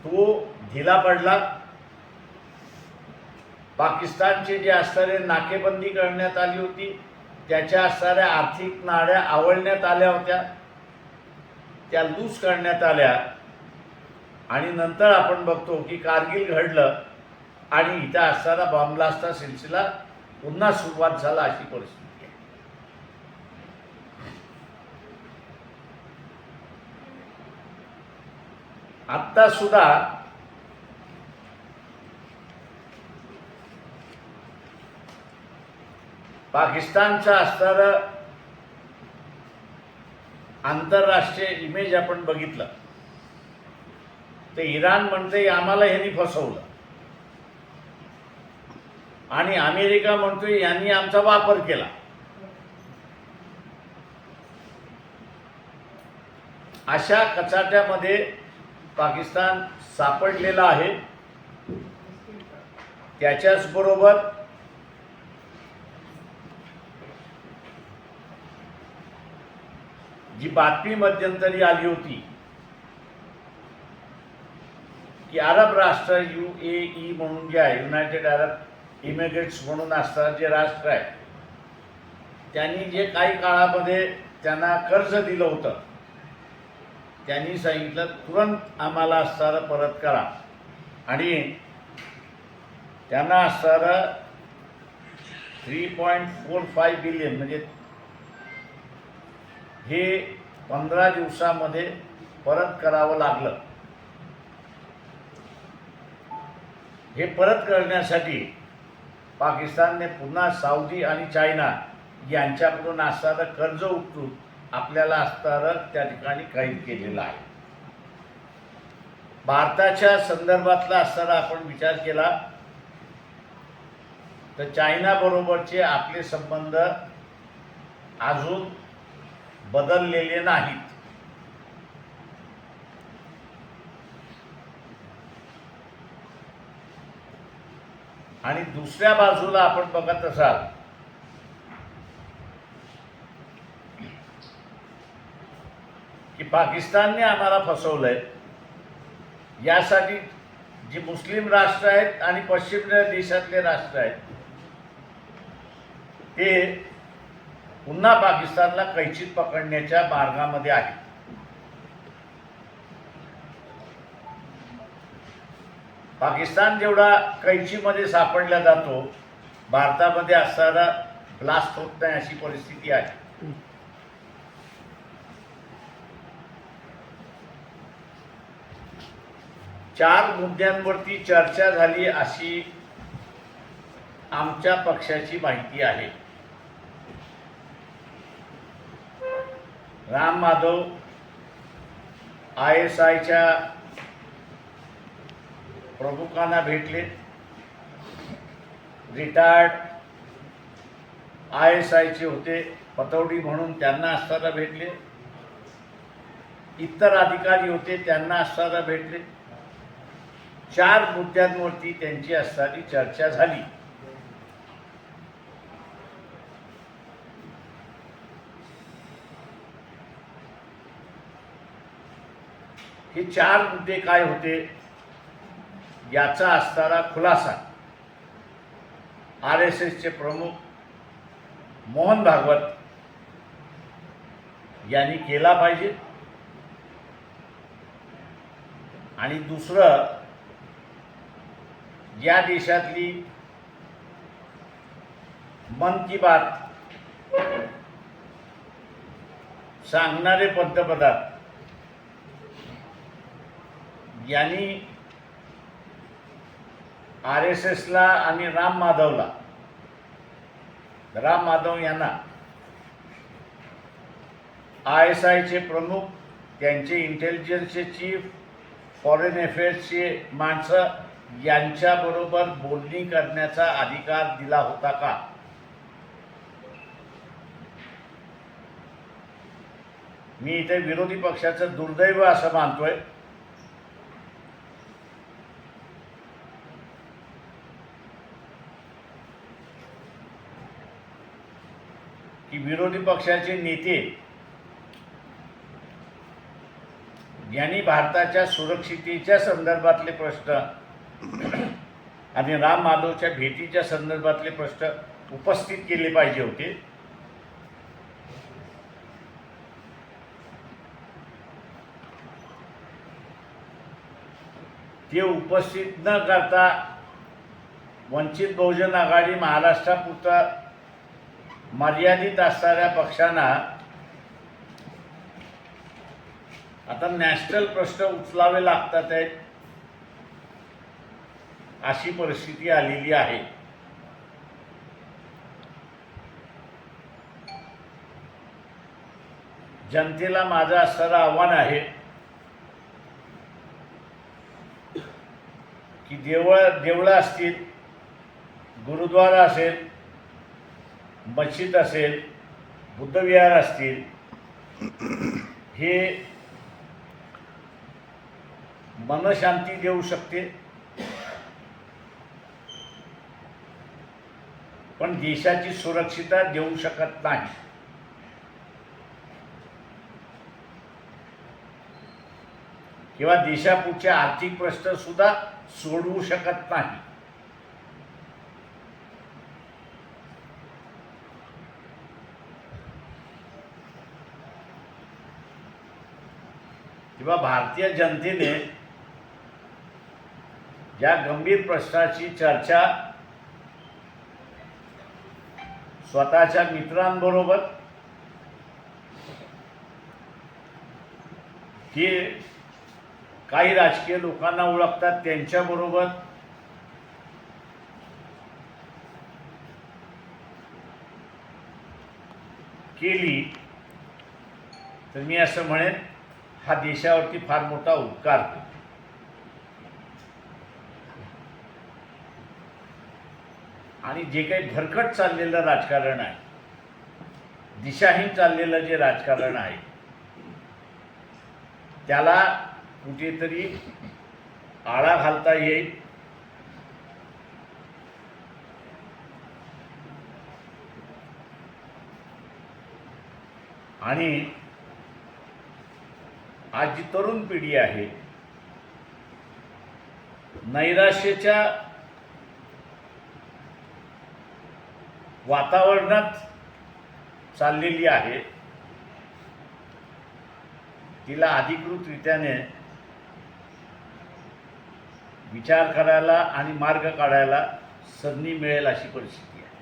तो ढिला पडला. पाकिस्तानचे जे असणारे नाकेबंदी करण्यात आली होती, त्याच्या असणाऱ्या आर्थिक नाड्या आवळण्यात आल्या होत्या, त्या लूज करण्यात आल्या. आणि नंतर आपण बघतो की कारगिल घडलं आणि इथं असणारा बॉम्बलास्टचा सिलसिला पुन्हा सुरुवात झाला, अशी परिस्थिती आहे. आत्ता सुद्धा पाकिस्तानचा असणारं आंतरराष्ट्रीय इमेज आपण बघितलं तर इराण म्हणते आम्हाला ह्यांनी फसवलं आणि अमेरिका म्हणतोय यांनी आमचा वापर केला. अशा कचाट्यामध्ये पाकिस्तान सापडलेला आहे. त्याच्याच बरोबर जी बातमी मध्यंतरी आली होती की अरब राष्ट्र UAE म्हणून जे आहे, युनायटेड अरब इमिरेट्स म्हणून असणारं जे राष्ट्र आहे, त्यांनी जे काही काळामध्ये त्यांना कर्ज दिलं होतं, त्यांनी सांगितलं तुरंत आम्हाला असणारं परत करा. आणि त्यांना असणारं 3.45 बिलियन म्हणजे हे 15 दिवसामध्ये परत करावं लागलं. हे परत करण्यासाठी पाकिस्तानने पुन्हा सौदी आणि चायना यांच्याकडून असणारं कर्ज उचलून आपल्याला असणारं त्या ठिकाणी कैद केलेलं आहे. भारताच्या संदर्भातला असणारा आपण विचार केला तर चायना बरोबरचे आपले संबंध अजून बदललेले नाहीत. आणि दुसऱ्या बाजूला आपण बघत असाल की पाकिस्तानने आम्हाला फसवलंय, यासाठी जी मुस्लिम राष्ट्र आहेत आणि पश्चिम देशातले राष्ट्र आहेत ते पुन्हा पाकिस्तानला कैचीत पकडण्याच्या मार्गामध्ये आहेत. पाकिस्तान जेवढा कैचीमध्ये सापडला जातो, भारतामध्ये असणारा ब्लास्ट होत नाही, अशी परिस्थिती आहे. चार मुद्द्यांवरती चर्चा झाली अशी आमच्या पक्षाची माहिती आहे. राम माधव ISIच्या प्रमुखांना भेटले, रिटायर्ड ISIचे होते पतौडी म्हणून त्यांना असताना भेटले, इतर अधिकारी होते त्यांना असताना भेटले. चार मुद्द्यांवरती त्यांची असणारी चर्चा झाली. हे चार मुद्दे काय होते याचा असणारा खुलासा RSSचे प्रमुख मोहन भागवत यांनी केला पाहिजे. आणि दुसरं, या देशातली मन की बात सांगणारे पंतप्रधान यांनी RSSला आणि राम माधव यांना ISIचे प्रमुख, त्यांचे इंटेलिजन्सचे चीफ, फॉरेन अफेअर्सचे माणसं यांच्याबरोबर बोलणी करण्याचा अधिकार दिला होता का? मी इथे विरोधी पक्षाचं दुर्दैव असं मानतोय की विरोधी पक्षाचे नेते यांनी भारताच्या सुरक्षितेच्या संदर्भातले प्रश्न आणि राम माधवच्या भेटीच्या संदर्भातले प्रश्न उपस्थित केले पाहिजे होते. ते उपस्थित न करता वंचित बहुजन आघाडी महाराष्ट्रापुरता मर्यादित असणाऱ्या पक्षांना आता नॅशनल प्रश्न उचलावे लागतात आहेत अशी परिस्थिती आलेली आहे. जनतेला माझं असणारं आव्हान आहे की देवळं असतील, गुरुद्वारा असेल, मस्जिद असेल, बुद्धविहार असतील, हे मनशांती देऊ शकते, पण देशाची सुरक्षितता देऊ शकत नाही. किंवा देशापुढचे आर्थिक प्रश्न सुद्धा सोडवू शकत नाही. किंवा भारतीय जनतेने या गंभीर प्रश्नाची चर्चा स्वतःच्या मित्रांबरोबर, जे काही राजकीय लोकांना ओळखतात त्यांच्याबरोबर, केली तर मी असं म्हणेन हा देशावरती फार मोठा उपकार होतो. आणि जे काही भरकट चाललेलं राजकारण आहे, दिशाहीन चाललेलं जे राजकारण आहे, त्याला कुठेतरी आळा घालता येईल. आणि आज जी तरुण पिढी आहे नैराश्याच्या वातावरणात चाललेली आहे, तिला अधिकृतरित्याने विचार करायला आणि मार्ग काढायला संधी मिळेल अशी परिस्थिती.